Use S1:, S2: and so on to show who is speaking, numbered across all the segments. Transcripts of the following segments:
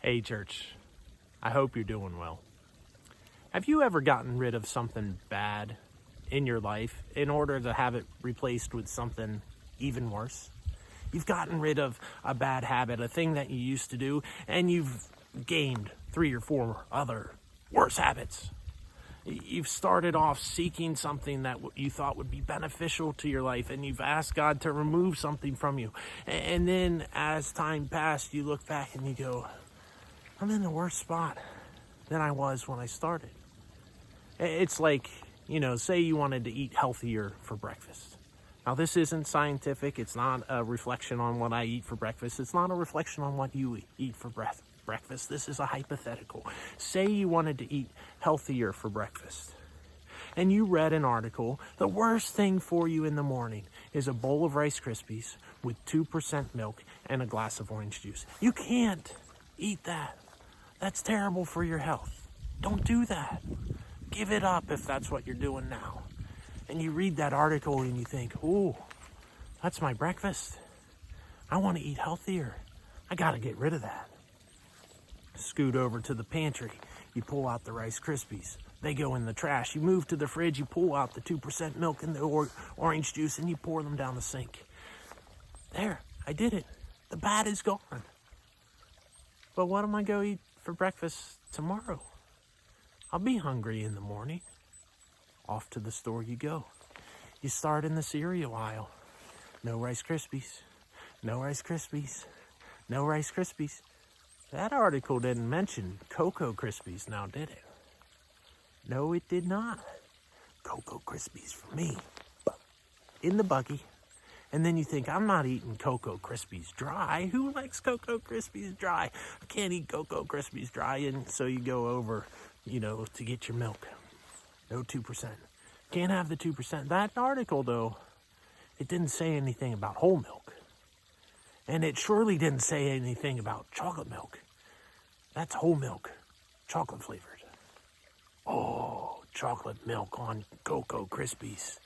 S1: Hey church, I hope you're doing well. Have you ever gotten rid of something bad in your life in order to have it replaced with something even worse? You've gotten rid of a bad habit, a thing that you used to do, and you've gained 3 or 4 other worse habits. You've started off seeking something that you thought would be beneficial to your life, and you've asked God to remove something from you. And then as time passed, you look back and you go, I'm in a worse spot than I was when I started. It's like, say you wanted to eat healthier for breakfast. Now, this isn't scientific. It's not a reflection on what I eat for breakfast. It's not a reflection on what you eat for breakfast. This is a hypothetical. Say you wanted to eat healthier for breakfast, and you read an article. The worst thing for you in the morning is a bowl of Rice Krispies with 2% milk and a glass of orange juice. You can't eat that. That's terrible for your health. Don't do that. Give it up if that's what you're doing now. And you read that article and you think, ooh, that's my breakfast. I want to eat healthier. I got to get rid of that. Scoot over to the pantry. You pull out the Rice Krispies. They go in the trash. You move to the fridge. You pull out the 2% milk and the orange juice and you pour them down the sink. There, I did it. The bad is gone. But what am I going to eat for breakfast tomorrow? I'll be hungry in the morning. Off to the store you go. You start in the cereal aisle. No Rice Krispies. No Rice Krispies. No Rice Krispies. That article didn't mention Cocoa Krispies now, did it? No, it did not. Cocoa Krispies for me. In the buggy. And then you think, I'm not eating Cocoa Krispies dry. Who likes Cocoa Krispies dry? I can't eat Cocoa Krispies dry. And so you go over, to get your milk. No 2%. Can't have the 2%. That article, though, it didn't say anything about whole milk. And it surely didn't say anything about chocolate milk. That's whole milk, chocolate flavored. Oh, chocolate milk on Cocoa Krispies.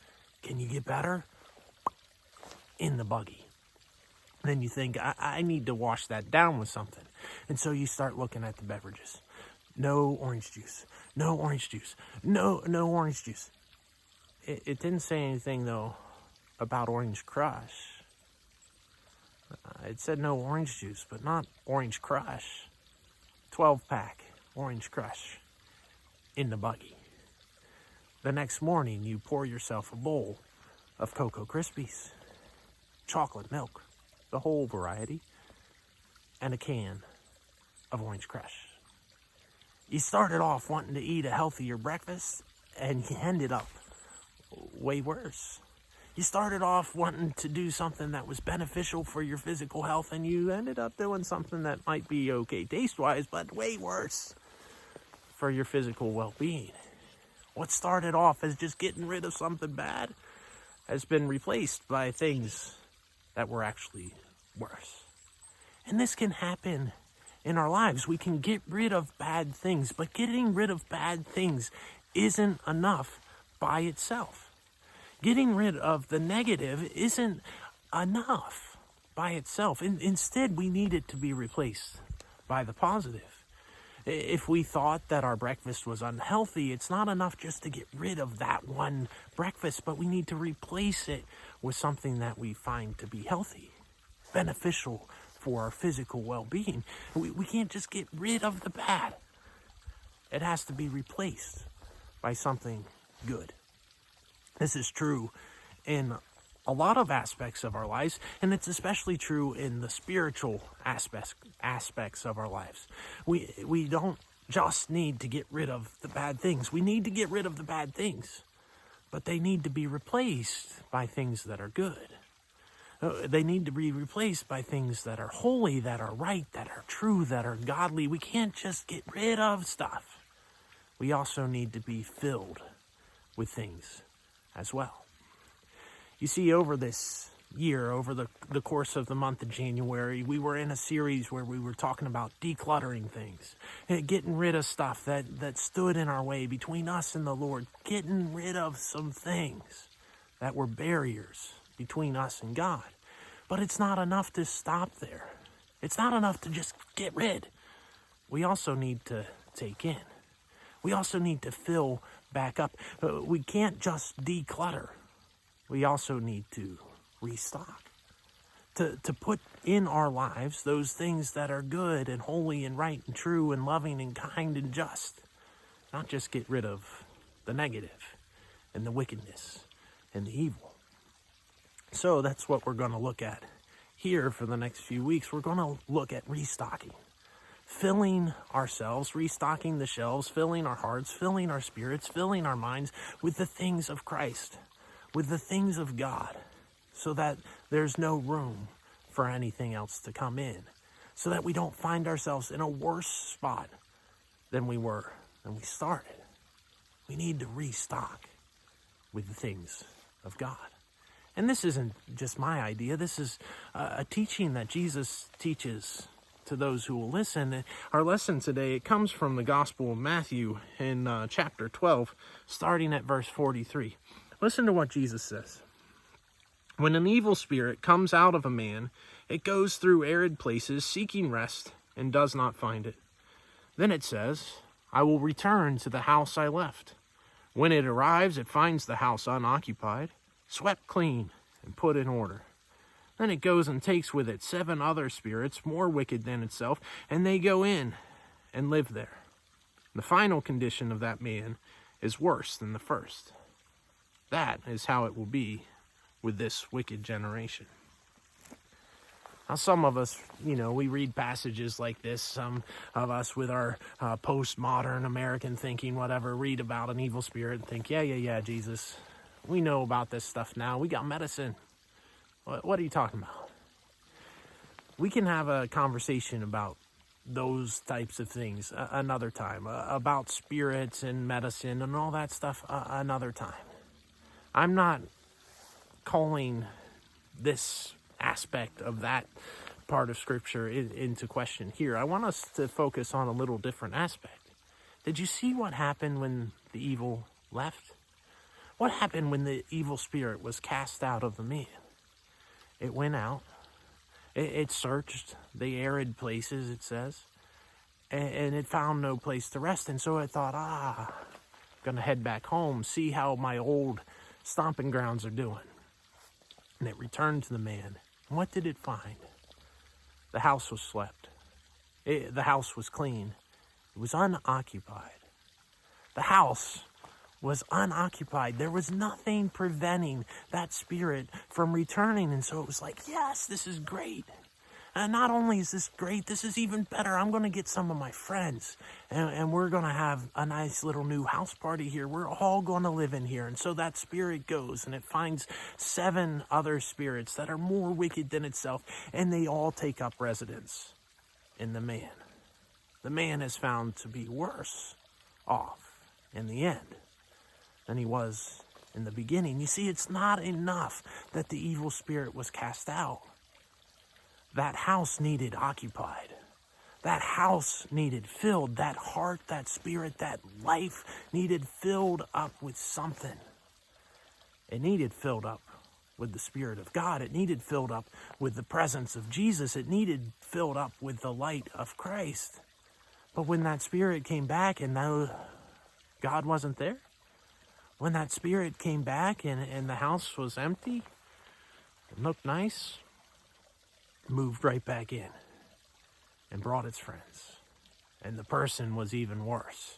S1: Can you get better? In the buggy. Then you think, I need to wash that down with something. And so you start looking at the beverages. No orange juice. No orange juice. No orange juice. It didn't say anything, though, about Orange Crush. It said no orange juice, but not Orange Crush. 12-pack Orange Crush in the buggy. The next morning, you pour yourself a bowl of Cocoa Krispies. Chocolate milk, the whole variety, and a can of Orange Crush. You started off wanting to eat a healthier breakfast, and you ended up way worse. You started off wanting to do something that was beneficial for your physical health, and you ended up doing something that might be okay taste-wise, but way worse for your physical well-being. What started off as just getting rid of something bad has been replaced by things that were actually worse. And this can happen in our lives. We can get rid of bad things, but getting rid of bad things isn't enough by itself. Getting rid of the negative isn't enough by itself. Instead, we need it to be replaced by the positive. If we thought that our breakfast was unhealthy, it's not enough just to get rid of that one breakfast, but we need to replace it with something that we find to be healthy, beneficial for our physical well-being. We can't just get rid of the bad. It has to be replaced by something good. This is true in a lot of aspects of our lives, and it's especially true in the spiritual aspects of our lives. We don't just need to get rid of the bad things. We need to get rid of the bad things, but they need to be replaced by things that are good. They need to be replaced by things that are holy, that are right, that are true, that are godly. We can't just get rid of stuff. We also need to be filled with things as well. You see, over this year, over the course of the month of January, we were in a series where we were talking about decluttering things, getting rid of stuff that stood in our way between us and the Lord, getting rid of some things that were barriers between us and God. But it's not enough to stop there. It's not enough to just get rid. we also need to take in. We also need to fill back up. We can't just declutter. We also need to restock. To put in our lives those things that are good and holy and right and true and loving and kind and just. Not just get rid of the negative and the wickedness and the evil. So that's what we're going to look at here for the next few weeks. We're going to look at restocking. Filling ourselves, restocking the shelves, filling our hearts, filling our spirits, filling our minds with the things of Christ, with the things of God, so that there's no room for anything else to come in, so that we don't find ourselves in a worse spot than we were when we started. We need to restock with the things of God. And this isn't just my idea. This is a teaching that Jesus teaches to those who will listen. Our lesson today, it comes from the Gospel of Matthew in chapter 12, starting at verse 43. Listen to what Jesus says. When an evil spirit comes out of a man, it goes through arid places seeking rest and does not find it. Then it says, I will return to the house I left. When it arrives, it finds the house unoccupied, swept clean, and put in order. Then it goes and takes with it 7 other spirits more wicked than itself, and they go in and live there. The final condition of that man is worse than the first. That is how it will be with this wicked generation. Now, some of us, we read passages like this. Some of us with our postmodern American thinking, whatever, read about an evil spirit and think, yeah, Jesus, we know about this stuff now. We got medicine. What are you talking about? We can have a conversation about those types of things another time, about spirits and medicine and all that stuff another time. I'm not calling this aspect of that part of Scripture into question here. I want us to focus on a little different aspect. Did you see what happened when the evil left? What happened when the evil spirit was cast out of the man? It went out. It searched the arid places, it says, and it found no place to rest. And so it thought, I'm going to head back home, see how my old stomping grounds are doing. And it returned to the man. And what did it find? The house was swept. The house was clean. It was unoccupied. The house was unoccupied. There was nothing preventing that spirit from returning. And so it was like, yes, this is great. And not only is this great, this is even better. I'm going to get some of my friends and we're going to have a nice little new house party here. We're all going to live in here. And so that spirit goes and it finds 7 other spirits that are more wicked than itself. And they all take up residence in the man. The man is found to be worse off in the end than he was in the beginning. You see, it's not enough that the evil spirit was cast out. That house needed occupied. That house needed filled. That heart, that spirit, that life needed filled up with something. It needed filled up with the Spirit of God. It needed filled up with the presence of Jesus. It needed filled up with the light of Christ. But when that spirit came back and now God wasn't there, when that spirit came back and the house was empty, it looked nice, moved right back in and brought its friends. And the person was even worse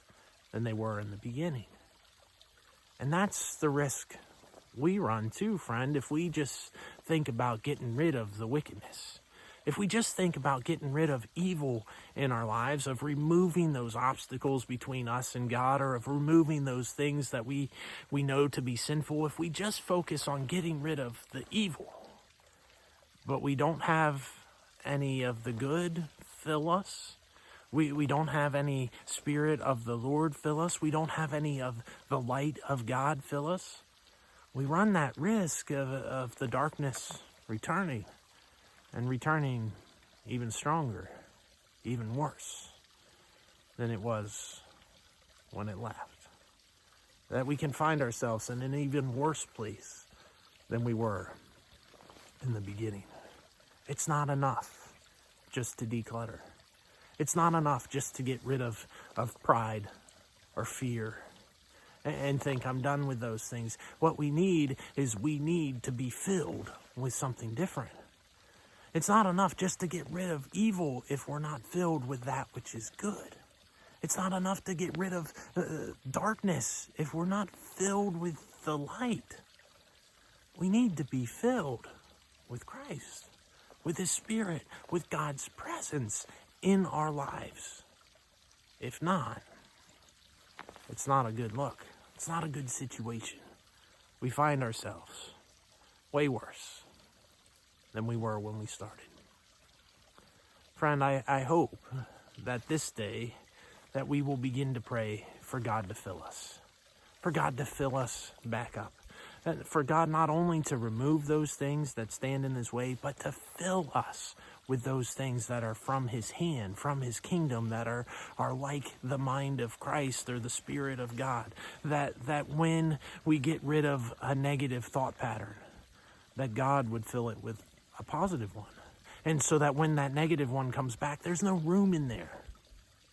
S1: than they were in the beginning. And that's the risk we run too, friend, if we just think about getting rid of the wickedness. If we just think about getting rid of evil in our lives, of removing those obstacles between us and God, or of removing those things that we know to be sinful, if we just focus on getting rid of the evil, but we don't have any of the good fill us, we don't have any Spirit of the Lord fill us, we don't have any of the light of God fill us, we run that risk of the darkness returning, and returning even stronger, even worse than it was when it left. That we can find ourselves in an even worse place than we were in the beginning. It's not enough just to declutter. It's not enough just to get rid of pride or fear and think I'm done with those things. What we need to be filled with something different. It's not enough just to get rid of evil if we're not filled with that which is good. It's not enough to get rid of darkness if we're not filled with the light. We need to be filled with Christ, with His Spirit, with God's presence in our lives. If not, it's not a good look. It's not a good situation. We find ourselves way worse than we were when we started. Friend, I hope that this day that we will begin to pray for God to fill us, for God to fill us back up, for God not only to remove those things that stand in His way, but to fill us with those things that are from His hand, from His kingdom, that are like the mind of Christ or the Spirit of God, that when we get rid of a negative thought pattern, that God would fill it with a positive one. And so that when that negative one comes back, there's no room in there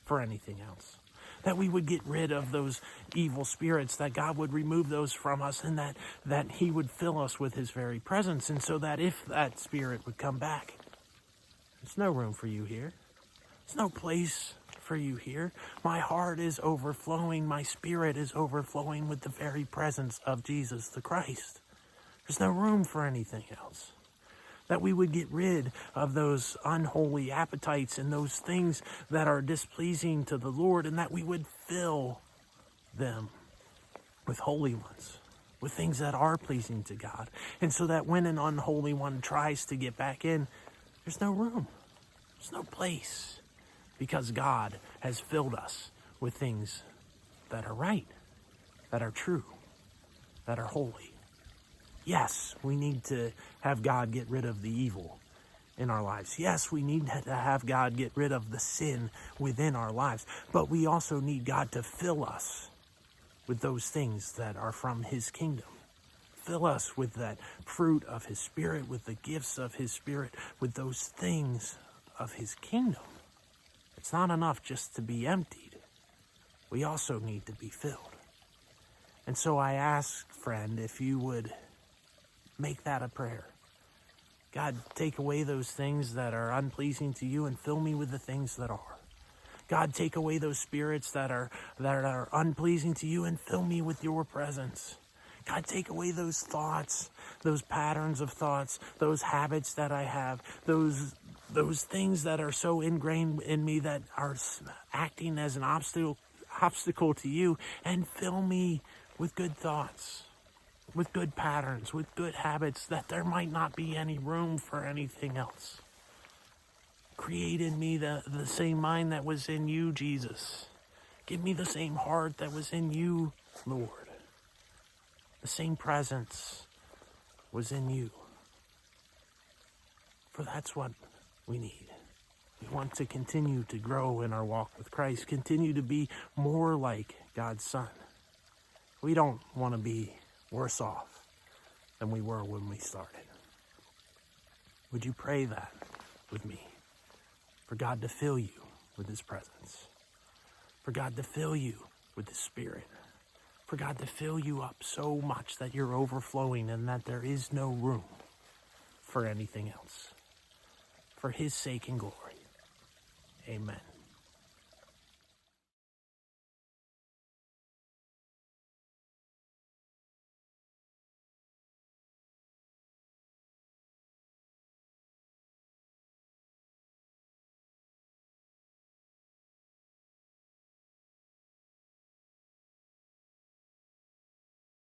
S1: for anything else. That we would get rid of those evil spirits, that God would remove those from us, and that He would fill us with His very presence. And so that if that spirit would come back, there's no room for you here. There's no place for you here. My heart is overflowing. My spirit is overflowing with the very presence of Jesus the Christ. There's no room for anything else. That we would get rid of those unholy appetites and those things that are displeasing to the Lord, and that we would fill them with holy ones, with things that are pleasing to God. And so that when an unholy one tries to get back in, there's no room. There's no place, because God has filled us with things that are right, that are true, that are holy. Yes, we need to have God get rid of the evil in our lives. Yes, we need to have God get rid of the sin within our lives. But we also need God to fill us with those things that are from His kingdom. Fill us with that fruit of His Spirit, with the gifts of His Spirit, with those things of His kingdom. It's not enough just to be emptied. We also need to be filled. And so I ask, friend, if you would make that a prayer. God, take away those things that are unpleasing to You and fill me with the things that are. God, take away those spirits that are unpleasing to You and fill me with Your presence. God, take away those thoughts, those patterns of thoughts, those habits that I have, those things that are so ingrained in me that are acting as an obstacle to You, and fill me with good thoughts, with good patterns, with good habits, that there might not be any room for anything else. Create in me the same mind that was in You, Jesus. Give me the same heart that was in You, Lord. The same presence was in You. For that's what we need. We want to continue to grow in our walk with Christ, continue to be more like God's Son. We don't want to be worse off than we were when we started. Would you pray that with me? For God to fill you with His presence. For God to fill you with His Spirit. For God to fill you up so much that you're overflowing and that there is no room for anything else. For His sake and glory. Amen.